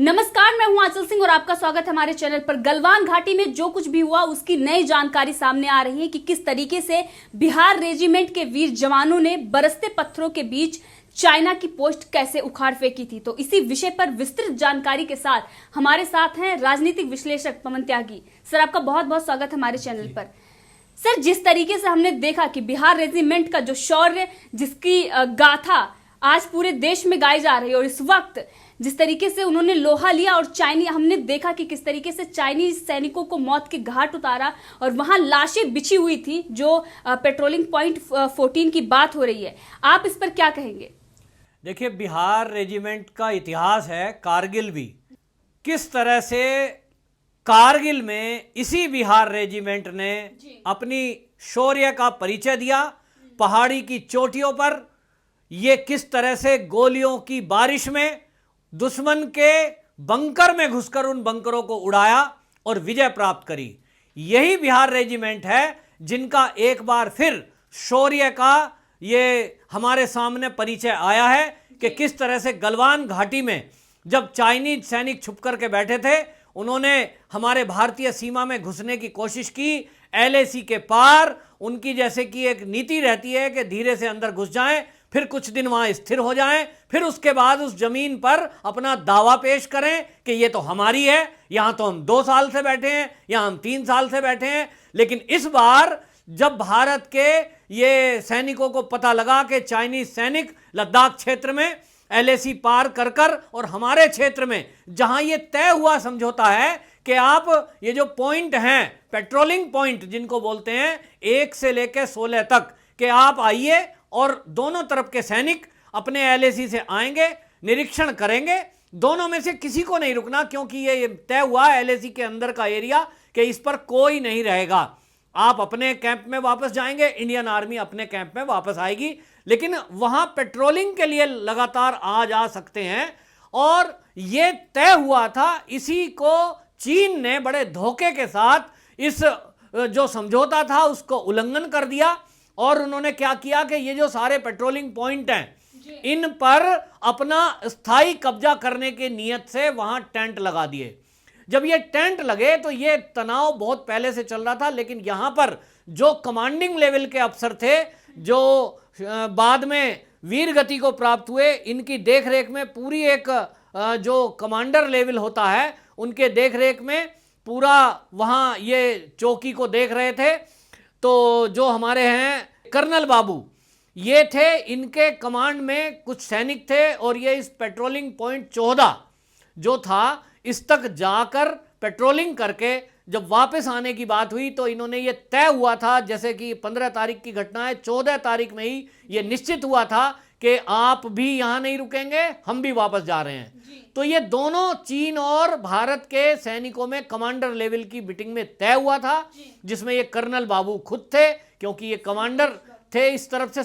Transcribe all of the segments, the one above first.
नमस्कार, मैं हूं आंचल सिंह और आपका स्वागत है हमारे चैनल पर। गलवान घाटी में जो कुछ भी हुआ उसकी नई जानकारी सामने आ रही है कि किस तरीके से बिहार रेजिमेंट के वीर जवानों ने बरसते पत्थरों के बीच चाइना की पोस्ट कैसे उखाड़ फेंकी थी। तो इसी विषय पर विस्तृत जानकारी के साथ हमारे साथ हैं राजनीतिक विश्लेषक पवन त्यागी। सर, आपका बहुत बहुत स्वागत है हमारे चैनल पर। सर, जिस तरीके से हमने देखा कि बिहार रेजिमेंट का जो शौर्य, जिसकी गाथा आज पूरे देश में गाई जा रही है, और इस वक्त जिस तरीके से उन्होंने लोहा लिया और हमने देखा कि किस तरीके से चाइनीज सैनिकों को मौत के घाट उतारा और वहां लाशें बिछी हुई थी, जो पेट्रोलिंग पॉइंट 14 की बात हो रही है, आप इस पर क्या कहेंगे? देखिए, बिहार रेजिमेंट का इतिहास है, कारगिल भी। किस तरह से कारगिल में इसी बिहार रेजिमेंट ने अपनी शौर्य का परिचय दिया। पहाड़ी की चोटियों पर ये किस तरह से गोलियों की बारिश में दुश्मन के बंकर में घुसकर उन बंकरों को उड़ाया और विजय प्राप्त करी। यही बिहार रेजिमेंट है जिनका एक बार फिर शौर्य का ये हमारे सामने परिचय आया है कि किस तरह से गलवान घाटी में जब चाइनीज सैनिक छुप करके बैठे थे, उन्होंने हमारे भारतीय सीमा में घुसने की कोशिश की। एलएसी के पार उनकी जैसे कि एक नीति रहती है कि धीरे से अंदर घुस जाएं, फिर कुछ दिन वहां स्थिर हो जाएं, फिर उसके बाद उस जमीन पर अपना दावा पेश करें कि ये तो हमारी है, यहां तो हम 2 साल से बैठे हैं, यहां हम 3 साल से बैठे हैं। लेकिन इस बार जब भारत के ये सैनिकों को पता लगा कि चाइनीज सैनिक लद्दाख क्षेत्र में एलएसी पार कर कर और हमारे क्षेत्र में जहां ये तय हुआ समझौता है कि आप ये जो पॉइंट हैं, पेट्रोलिंग पॉइंट जिनको बोलते हैं, 1 से लेकर 16 तक, कि आप आइए और दोनों तरफ के सैनिक अपने एलएसी से आएंगे, निरीक्षण करेंगे, दोनों में से किसी को नहीं रुकना, क्योंकि ये तय हुआ एलएसी के अंदर का एरिया कि इस पर कोई नहीं रहेगा। आप अपने कैंप में वापस जाएंगे, इंडियन आर्मी अपने कैंप में वापस आएगी, लेकिन वहां पेट्रोलिंग के लिए लगातार आ जा सकते हैं। और ये तय हुआ था, इसी को चीन ने बड़े धोखे के साथ इस जो समझौता था उसको उल्लंघन कर दिया। और उन्होंने क्या किया कि ये जो सारे पेट्रोलिंग पॉइंट हैं, इन पर अपना स्थायी कब्जा करने की नीयत से वहां टेंट लगा दिए। जब ये टेंट लगे तो ये तनाव बहुत पहले से चल रहा था, लेकिन यहां पर जो कमांडिंग लेवल के अफसर थे, जो बाद में वीर गति को प्राप्त हुए, इनकी देखरेख में पूरी एक जो कमांडर लेवल होता है, उनके देखरेख में पूरा वहां ये चौकी को देख रहे थे। तो जो हमारे हैं कर्नल बाबू, ये थे, इनके कमांड में कुछ सैनिक थे, और ये इस पेट्रोलिंग पॉइंट 14 जो था, इस तक जाकर पेट्रोलिंग करके जब वापस आने की बात हुई तो इन्होंने ये तय हुआ था, जैसे कि 15 तारीख की घटना है, 14 तारीख में ही ये निश्चित हुआ था कि आप भी यहां नहीं रुकेंगे, हम भी वापस जा रहे हैं। तो ये दोनों चीन और भारत के सैनिकों में कमांडर लेवल की मीटिंग में तय हुआ था, जिसमें ये कर्नल बाबू खुद थे, क्योंकि ये कमांडर थे इस तरफ से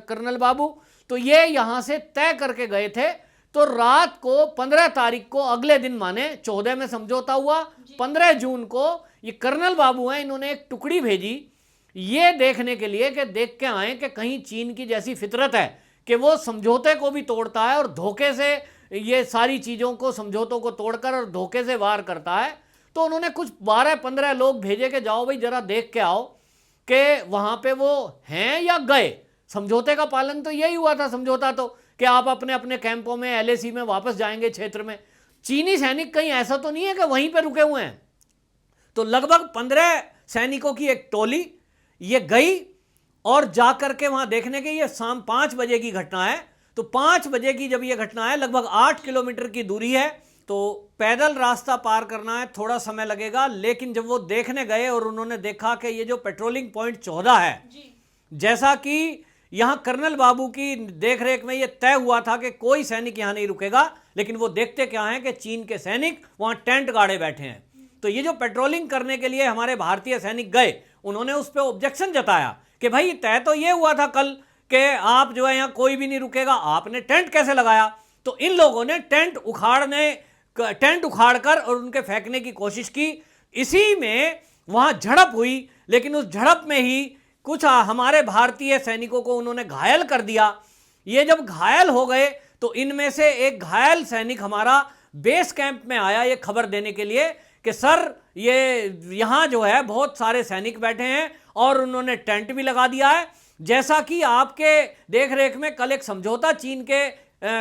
कर्नल बाबू। तो ये यहां से तय करके गए थे। तो रात को 15 तारीख को, अगले दिन माने 14 में समझौता हुआ, 15 जून को ये कर्नल बाबू हैं, इन्होंने एक टुकड़ी भेजी ये देखने के लिए कि देख के आए कि कहीं चीन की जैसी फितरत है कि वो समझौते को भी तोड़ता है और धोखे से ये सारी चीज़ों को, समझौतों को तोड़कर और धोखे से वार करता है। तो उन्होंने कुछ 12-15 लोग भेजे कि जाओ भाई जरा देख के आओ कि वहाँ पे वो हैं या गए। समझौते का पालन तो यही हुआ था, समझौता तो कि आप अपने अपने कैंपों में, एलएसी में वापस जाएंगे क्षेत्र में। चीनी सैनिक कहीं ऐसा तो नहीं है कि वहीं पर रुके हुए हैं। तो लगभग 15 सैनिकों की एक टोली ये गई और जाकर के वहां देखने के, ये शाम 5 बजे की घटना है। तो 5 बजे की जब ये घटना है, लगभग 8 किलोमीटर की दूरी है, तो पैदल रास्ता पार करना है, थोड़ा समय लगेगा। लेकिन जब वो देखने गए और उन्होंने देखा कि ये जो पेट्रोलिंग पॉइंट 14 है, जैसा कि यहां कर्नल बाबू की देखरेख में ये तय हुआ था कि कोई सैनिक यहां नहीं रुकेगा, लेकिन वो देखते क्या है कि चीन के सैनिक वहां टेंट गाड़े बैठे हैं। तो ये जो पेट्रोलिंग करने के लिए हमारे भारतीय सैनिक गए, उन्होंने उस पर ऑब्जेक्शन जताया कि भाई तय तो ये हुआ था कल कि आप जो है यहाँ कोई भी नहीं रुकेगा, आपने टेंट कैसे लगाया? तो इन लोगों ने टेंट उखाड़कर और उनके फेंकने की कोशिश की। इसी में वहां झड़प हुई, लेकिन उस झड़प में ही कुछ हमारे भारतीय सैनिकों को उन्होंने घायल कर दिया। ये जब घायल हो गए तो इनमें से एक घायल सैनिक हमारा बेस कैंप में आया ये खबर देने के लिए कि सर ये यहाँ जो है बहुत सारे सैनिक बैठे हैं और उन्होंने टेंट भी लगा दिया है। जैसा कि आपके देख रेख में कल एक समझौता चीन के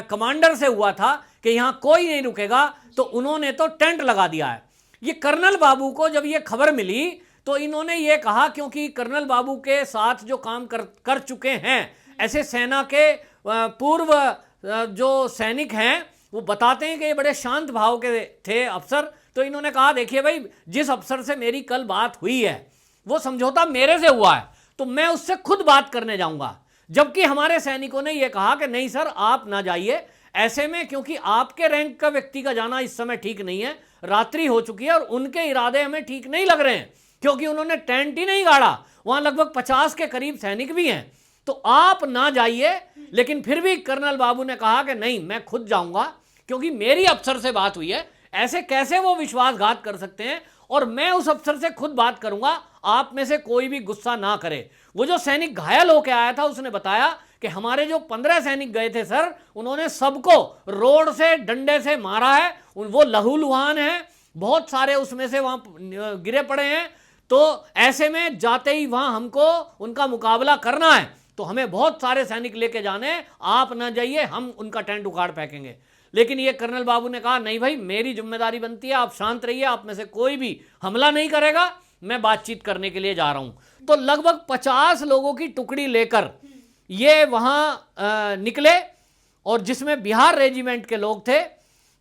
कमांडर से हुआ था कि यहाँ कोई नहीं रुकेगा, तो उन्होंने तो टेंट लगा दिया है। ये कर्नल बाबू को जब ये खबर मिली तो इन्होंने ये कहा, क्योंकि कर्नल बाबू के साथ जो काम कर चुके हैं ऐसे सेना के पूर्व जो सैनिक हैं वो बताते हैं कि ये बड़े शांत भाव के थे अफसर। तो इन्होंने कहा देखिए भाई, जिस अफसर से मेरी कल बात हुई है वो समझौता मेरे से हुआ है, तो मैं उससे खुद बात करने जाऊंगा। जबकि हमारे सैनिकों ने यह कहा कि नहीं सर आप ना जाइए ऐसे में, क्योंकि आपके रैंक का व्यक्ति का जाना इस समय ठीक नहीं है, रात्रि हो चुकी है और उनके इरादे हमें ठीक नहीं लग रहे हैं, क्योंकि उन्होंने टेंट ही नहीं गाड़ा, वहां लगभग 50 के करीब सैनिक भी हैं, तो आप ना जाइए। लेकिन फिर भी कर्नल बाबू ने कहा कि नहीं मैं खुद जाऊंगा, क्योंकि मेरी अफसर से बात हुई है। ऐसे कैसे वो विश्वासघात कर सकते हैं, और मैं उस अफसर से खुद बात करूंगा, आप में से कोई भी गुस्सा ना करे। वो जो सैनिक घायल होकर आया था उसने बताया कि हमारे जो 15 सैनिक गए थे सर, उन्होंने सबको रोड से डंडे से मारा है, वो लहूलुहान है, बहुत सारे उसमें से वहां गिरे पड़े हैं। तो ऐसे में जाते ही वहां हमको उनका मुकाबला करना है, तो हमें बहुत सारे सैनिक लेके जाने, आप ना जाइए, हम उनका टेंट उखाड़ फेंकेंगे। लेकिन ये कर्नल बाबू ने कहा नहीं भाई, मेरी जिम्मेदारी बनती है, आप शांत रहिए, आप में से कोई भी हमला नहीं करेगा, मैं बातचीत करने के लिए जा रहा हूं। तो लगभग 50 लोगों की टुकड़ी लेकर ये वहां निकले, और जिसमें बिहार रेजिमेंट के लोग थे।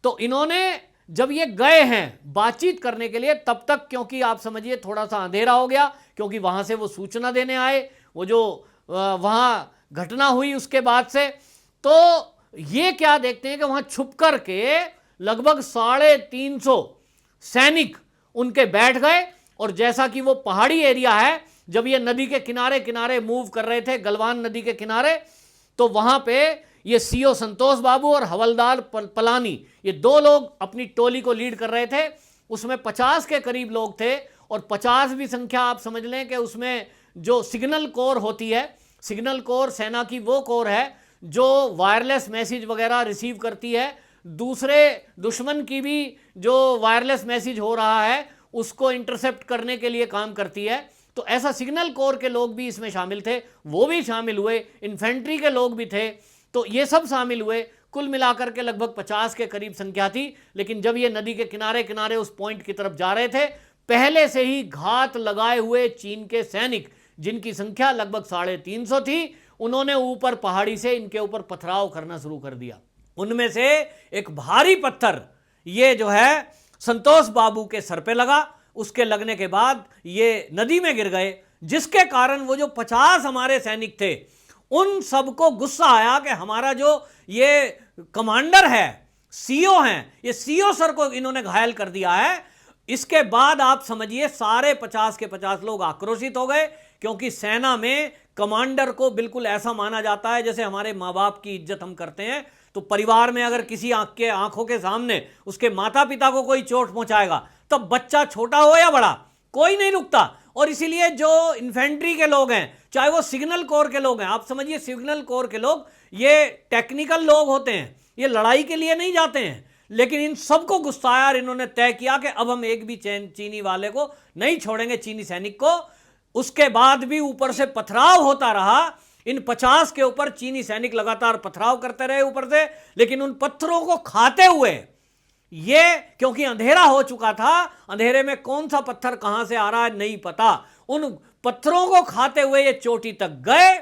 तो इन्होंने जब ये गए हैं बातचीत करने के लिए, तब तक क्योंकि आप समझिए थोड़ा सा अंधेरा हो गया, क्योंकि वहां से वो सूचना देने आए, वो जो वहां घटना हुई उसके बाद से। तो ये क्या देखते हैं कि वहां छुप कर के लगभग 350 सैनिक उनके बैठ गए, और जैसा कि वो पहाड़ी एरिया है, जब ये नदी के किनारे किनारे मूव कर रहे थे, गलवान नदी के किनारे, तो वहां पे ये सीओ संतोष बाबू और हवलदार पलानी, ये 2 लोग अपनी टोली को लीड कर रहे थे। उसमें 50 के करीब लोग थे, और 50 भी संख्या आप समझ लें कि उसमें जो सिग्नल कोर होती है, सिग्नल कोर सेना की वो कोर है जो वायरलेस मैसेज वगैरह रिसीव करती है, दूसरे दुश्मन की भी जो वायरलेस मैसेज हो रहा है उसको इंटरसेप्ट करने के लिए काम करती है। तो ऐसा सिग्नल कोर के लोग भी इसमें शामिल थे, वो भी शामिल हुए, इन्फेंट्री के लोग भी थे, तो ये सब शामिल हुए। कुल मिलाकर के लगभग 50 के करीब संख्या थी। लेकिन जब ये नदी के किनारे किनारे उस पॉइंट की तरफ जा रहे थे, पहले से ही घात लगाए हुए चीन के सैनिक, जिनकी संख्या लगभग 350 थी, उन्होंने ऊपर पहाड़ी से इनके ऊपर पथराव करना शुरू कर दिया। उनमें से एक भारी पत्थर ये जो है संतोष बाबू के सर पे लगा, उसके लगने के बाद ये नदी में गिर गए, जिसके कारण वो जो 50 हमारे सैनिक थे उन सबको गुस्सा आया कि हमारा जो ये कमांडर है, सीओ हैं, ये सीओ सर को इन्होंने घायल कर दिया है। इसके बाद आप समझिए सारे 50 के 50 लोग आक्रोशित हो गए, क्योंकि सेना में कमांडर को बिल्कुल ऐसा माना जाता है जैसे हमारे माँ बाप की इज्जत हम करते हैं। तो परिवार में अगर किसी आंखों के सामने उसके माता पिता को कोई चोट पहुंचाएगा, तब बच्चा छोटा हो या बड़ा कोई नहीं रुकता। और इसीलिए जो इन्फेंट्री के लोग हैं, चाहे वो सिग्नल कोर के लोग हैं, आप समझिए सिग्नल कोर के लोग ये टेक्निकल लोग होते हैं, ये लड़ाई के लिए नहीं जाते हैं। लेकिन इन सबको गुस्सा आया और इन्होंने तय किया कि अब हम एक भी चीनी वाले को नहीं छोड़ेंगे, चीनी सैनिक को। उसके बाद भी ऊपर से पथराव होता रहा, इन 50 के ऊपर चीनी सैनिक लगातार पथराव करते रहे ऊपर से। लेकिन उन पत्थरों को खाते हुए, ये क्योंकि अंधेरा हो चुका था, अंधेरे में कौन सा पत्थर कहां से आ रहा है नहीं पता, उन पत्थरों को खाते हुए ये चोटी तक गए,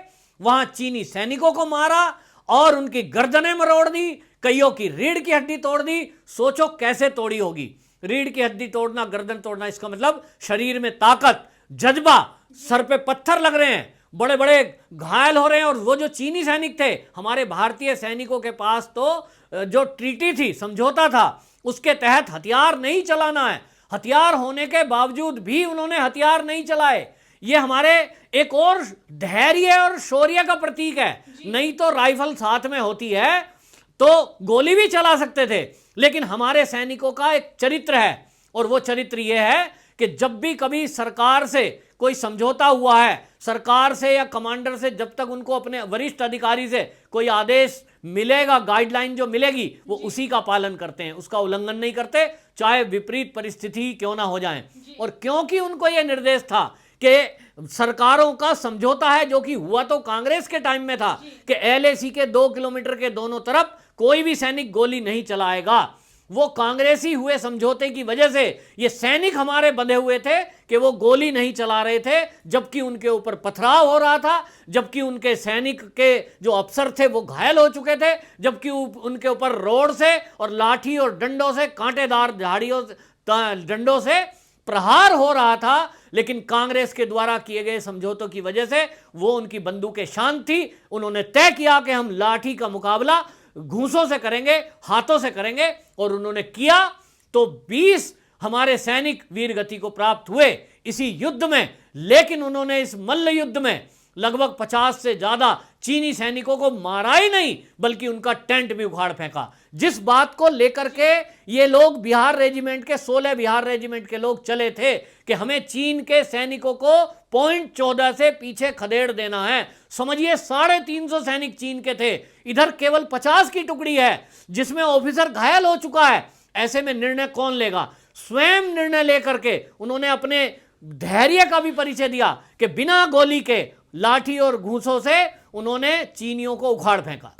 वहां चीनी सैनिकों को मारा और उनकी गर्दनें मरोड़ दी, कईयों की रीढ़ की हड्डी तोड़ दी। सोचो कैसे तोड़ी होगी रीढ़ की हड्डी तोड़ना, गर्दन तोड़ना, इसका मतलब शरीर में ताकत, जज्बा, सर पे पत्थर लग रहे हैं, बड़े बड़े घायल हो रहे हैं। और वो जो चीनी सैनिक थे, हमारे भारतीय सैनिकों के पास तो जो ट्रीटी थी, समझौता था, उसके तहत हथियार नहीं चलाना है। हथियार होने के बावजूद भी उन्होंने हथियार नहीं चलाए। ये हमारे एक और धैर्य और शौर्य का प्रतीक है। नहीं तो राइफल साथ में होती है तो गोली भी चला सकते थे, लेकिन हमारे सैनिकों का एक चरित्र है, और वो चरित्र यह है कि जब भी कभी सरकार से कोई समझौता हुआ है सरकार से या कमांडर से, जब तक उनको अपने वरिष्ठ अधिकारी से कोई आदेश मिलेगा, गाइडलाइन जो मिलेगी, वो उसी का पालन करते हैं, उसका उल्लंघन नहीं करते, चाहे विपरीत परिस्थिति क्यों ना हो जाए। और क्योंकि उनको यह निर्देश था कि सरकारों का समझौता है, जो कि हुआ तो कांग्रेस के टाइम में था कि एलएसी के 2 किलोमीटर के दोनों तरफ कोई भी सैनिक गोली नहीं चलाएगा। वो कांग्रेसी हुए समझौते की वजह से ये सैनिक हमारे बंधे हुए थे कि वो गोली नहीं चला रहे थे, जबकि उनके ऊपर पथराव हो रहा था, जबकि उनके सैनिक के जो अफसर थे वो घायल हो चुके थे, जबकि उनके ऊपर रोड से और लाठी और डंडों से, कांटेदार झाड़ियों डंडों से प्रहार हो रहा था। लेकिन कांग्रेस के द्वारा किए गए समझौतों की वजह से वो उनकी बंदूकें शांत थी। उन्होंने तय किया कि हम लाठी का मुकाबला घूंसों से करेंगे, हाथों से करेंगे, और उन्होंने किया। तो 20 हमारे सैनिक वीरगति को प्राप्त हुए इसी युद्ध में। लेकिन उन्होंने इस मल्ल युद्ध में लगभग 50 से ज्यादा चीनी सैनिकों को मारा ही नहीं, बल्कि उनका टेंट भी उखाड़ फेंका। जिस बात को लेकर के ये लोग बिहार रेजिमेंट के 16 बिहार रेजिमेंट के लोग चले थे कि हमें चीन के सैनिकों को पॉइंट 14 से पीछे खदेड़ देना है। समझिए 350 सैनिक चीन के थे, इधर केवल 50 की टुकड़ी है जिसमें ऑफिसर घायल हो चुका है। ऐसे में निर्णय कौन लेगा? स्वयं निर्णय लेकर के उन्होंने अपने धैर्य का भी परिचय दिया कि बिना गोली के लाठी और घूंसों से उन्होंने चीनियों को उखाड़ फेंका।